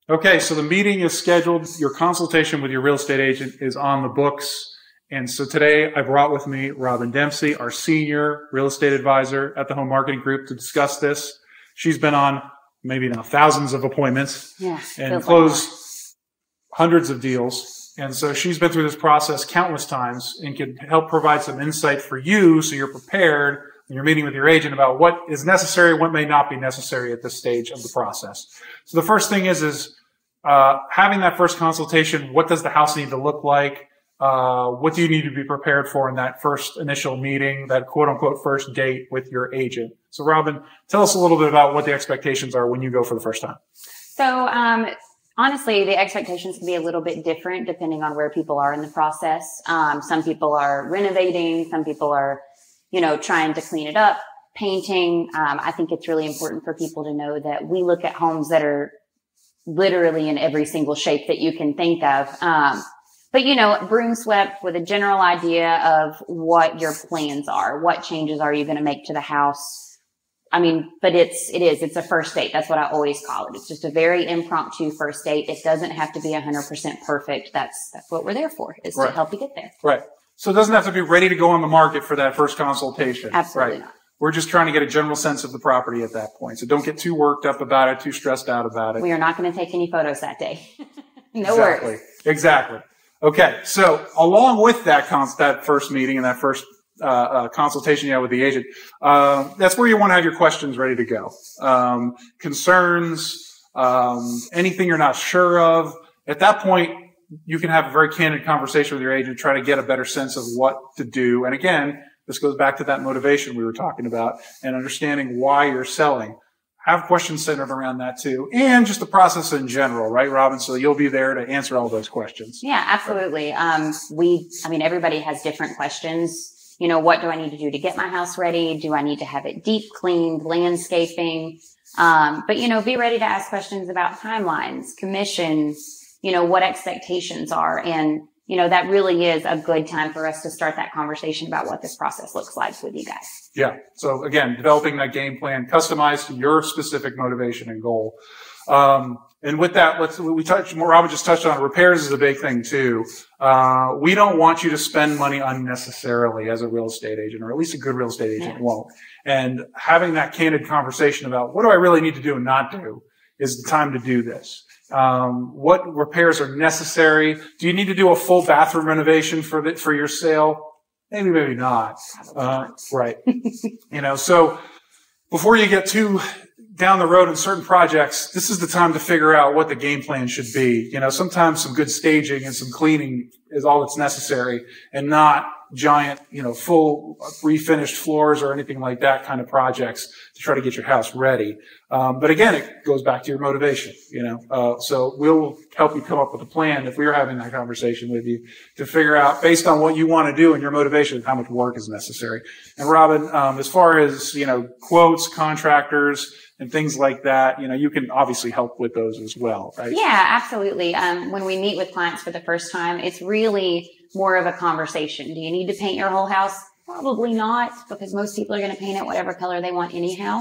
Okay, so the meeting is scheduled. Your consultation with your real estate agent is on the books. And so today I brought with me Robin Dempsey, our senior real estate advisor at the Home Marketing Group, to discuss this. She's been on maybe now thousands of appointments and closed hundreds of deals. And so she's been through this process countless times and can help provide some insight for you so you're prepared when you're meeting with your agent about what is necessary, what may not be necessary at this stage of the process. So the first thing is having that first consultation. What does the house need to look like? What do you need to be prepared for in that first initial meeting, that quote unquote first date with your agent? So Robin, tell us a little bit about what the expectations are when you go for the first time. So, honestly, the expectations can be a little bit different depending on where people are in the process. Some people are renovating. Some people are, trying to clean it up, painting. I think it's really important for people to know that we look at homes that are literally in every single shape that you can think of. But broom swept with a general idea of what your plans are. What changes are you going to make to the house? But it's a first date. That's what I always call it. It's just a very impromptu first date. It doesn't have to be 100% perfect. That's what we're there for, is to help you get there. Right. So it doesn't have to be ready to go on the market for that first consultation. Absolutely not. We're just trying to get a general sense of the property at that point. So don't get too worked up about it, too stressed out about it. We are not going to take any photos that day. No worries. Exactly. Okay. So along with that first meeting and that first consultation you have with the agent, that's where you want to have your questions ready to go. Concerns, anything you're not sure of. At that point, you can have a very candid conversation with your agent, try to get a better sense of what to do. And again, this goes back to that motivation we were talking about and understanding why you're selling. Have questions centered around that too. And just the process in general, right, Robin? So you'll be there to answer all those questions. Yeah, absolutely. Everybody has different questions. What do I need to do to get my house ready? Do I need to have it deep cleaned, landscaping? But be ready to ask questions about timelines, commissions, what expectations are. And, that really is a good time for us to start that conversation about what this process looks like with you guys. Yeah. So again, developing that game plan customized to your specific motivation and goal. And with that, Robin just touched on repairs is a big thing too. We don't want you to spend money unnecessarily as a real estate agent, or at least a good real estate agent won't. And having that candid conversation about what do I really need to do and not do is the time to do this. What repairs are necessary? Do you need to do a full bathroom renovation for your sale? Maybe, maybe not. Right. So before you get too down the road in certain projects, this is the time to figure out what the game plan should be. Sometimes some good staging and some cleaning is all that's necessary, and not giant, full refinished floors or anything like that kind of projects to try to get your house ready. But again, it goes back to your motivation, so we'll help you come up with a plan if we were having that conversation with you to figure out, based on what you want to do and your motivation, how much work is necessary. And Robin, as far as, quotes, contractors, and things like that, you can obviously help with those as well, right? Yeah, absolutely. When we meet with clients for the first time, it's really more of a conversation. Do you need to paint your whole house? Probably not, because most people are going to paint it whatever color they want anyhow.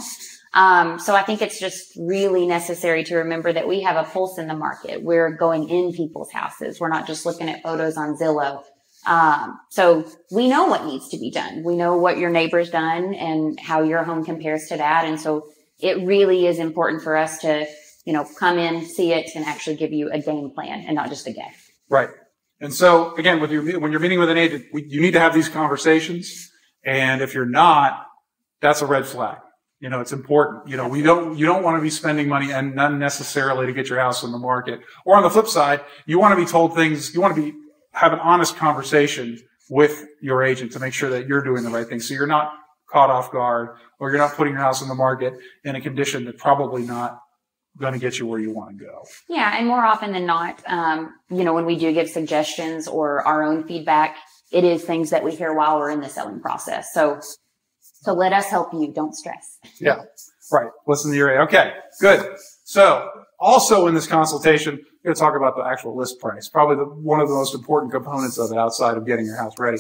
So I think it's just really necessary to remember that we have a pulse in the market. We're going in people's houses. We're not just looking at photos on Zillow. So we know what needs to be done. We know what your neighbor's done and how your home compares to that. And so it really is important for us to, come in, see it, and actually give you a game plan and not just a guess. Right. And so again, when you're meeting with an agent, you need to have these conversations. And if you're not, that's a red flag. It's important. You don't want to be spending money and unnecessarily to get your house on the market. Or on the flip side, you want to be told things, you want to have an honest conversation with your agent to make sure that you're doing the right thing. So you're not caught off guard, or you're not putting your house on the market in a condition that's probably not going to get you where you want to go. Yeah. And more often than not, when we do give suggestions or our own feedback, it is things that we hear while we're in the selling process. So let us help you. Don't stress. Yeah. Right. Listen to your agent. Okay. Good. So also in this consultation, we're going to talk about the actual list price, probably one of the most important components of it outside of getting your house ready.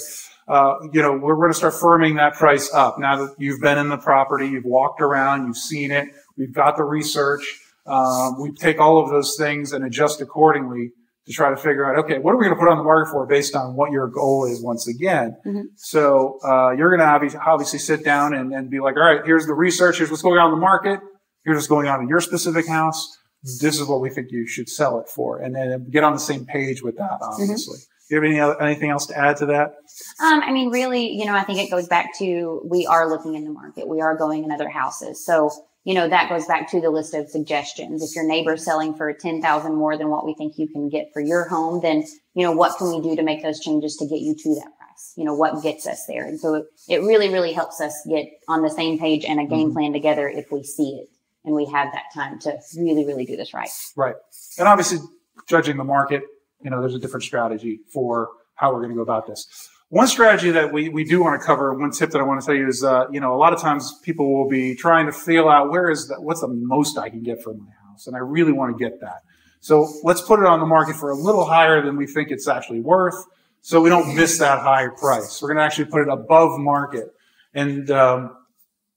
We're going to start firming that price up. Now that you've been in the property, you've walked around, you've seen it, we've got the research. We take all of those things and adjust accordingly to try to figure out, okay, what are we going to put on the market for based on what your goal is once again. So you're going to obviously sit down and be like, all right, here's the research, here's what's going on in the market, here's what's going on in your specific house. This is what we think you should sell it for. And then get on the same page with that, obviously. Do you have anything else to add to that? I mean, really, I think it goes back to, we are looking in the market. We are going in other houses. So, that goes back to the list of suggestions. If your neighbor's selling for $10,000 more than what we think you can get for your home, then, what can we do to make those changes to get you to that price? What gets us there? And so it really, really helps us get on the same page and a game plan together if we see it and we have that time to really, really do this right. Right. And obviously, judging the market, there's a different strategy for how we're going to go about this. One strategy that we do want to cover, one tip that I want to tell you is, a lot of times people will be trying to feel out what's the most I can get for my house. And I really want to get that. So let's put it on the market for a little higher than we think it's actually worth, so we don't miss that higher price. We're going to actually put it above market. And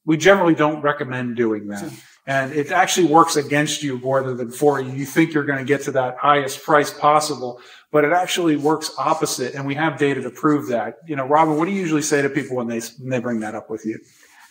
we generally don't recommend doing that. And it actually works against you rather than for you. You think you're going to get to that highest price possible, but it actually works opposite. And we have data to prove that. Robin, what do you usually say to people when they bring that up with you?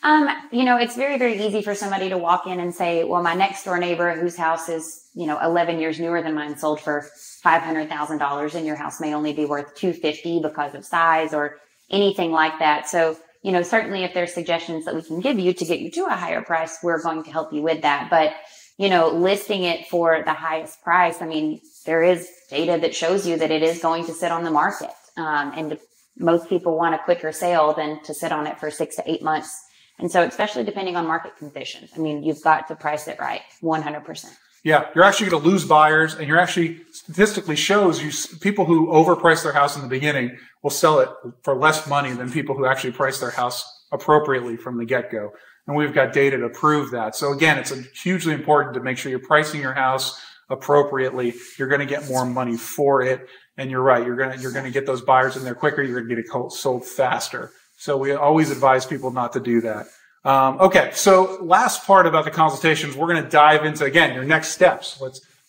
It's very, very easy for somebody to walk in and say, well, my next door neighbor whose house is, 11 years newer than mine sold for $500,000 and your house may only be worth $250 because of size or anything like that. So, certainly if there's suggestions that we can give you to get you to a higher price, we're going to help you with that. But, listing it for the highest price, I mean, there is data that shows you that it is going to sit on the market. And most people want a quicker sale than to sit on it for 6 to 8 months. And so especially depending on market conditions, I mean, you've got to price it right, 100%. Yeah, you're actually going to lose buyers, and you're actually statistically shows you people who overprice their house in the beginning will sell it for less money than people who actually price their house appropriately from the get-go. And we've got data to prove that. So again, it's hugely important to make sure you're pricing your house appropriately. You're going to get more money for it. And you're right. You're going to get those buyers in there quicker. You're going to get it sold faster. So we always advise people not to do that. Okay. So last part about the consultations, we're going to dive into, again, your next steps.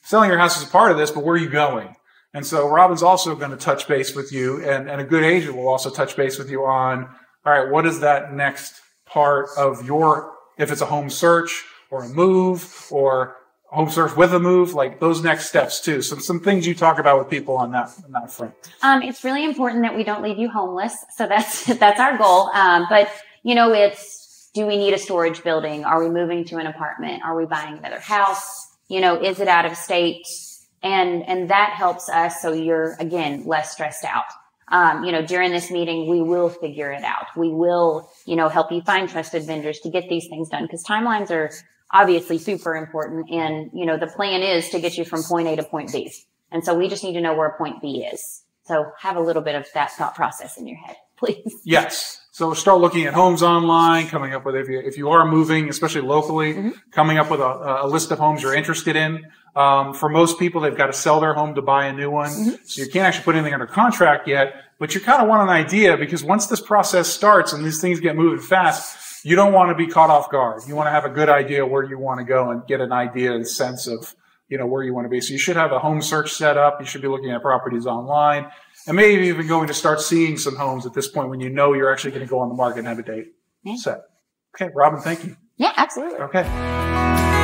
Selling your house is a part of this, but where are you going? And so Robin's also going to touch base with you, and a good agent will also touch base with you on, all right, what is that next part of if it's a home search or a move or home search with a move, like those next steps too. So some things you talk about with people on that front. It's really important that we don't leave you homeless. So that's our goal. But it's, do we need a storage building? Are we moving to an apartment? Are we buying another house? Is it out of state? And that helps us. So you're, again, less stressed out. During this meeting, we will figure it out. We will, help you find trusted vendors to get these things done, because timelines are obviously super important. And, the plan is to get you from point A to point B. And so we just need to know where point B is. So have a little bit of that thought process in your head, please. Yes. So start looking at homes online, coming up with, if you are moving, especially locally, coming up with a list of homes you're interested in. For most people, they've got to sell their home to buy a new one. So you can't actually put anything under contract yet, but you kind of want an idea, because once this process starts and these things get moving fast, you don't want to be caught off guard. You want to have a good idea where you want to go and get an idea and sense of, where you want to be. So you should have a home search set up. You should be looking at properties online, and maybe even going to start seeing some homes at this point when you're actually going to go on the market and have a date set. Okay, Robin, thank you. Yeah, absolutely. Okay.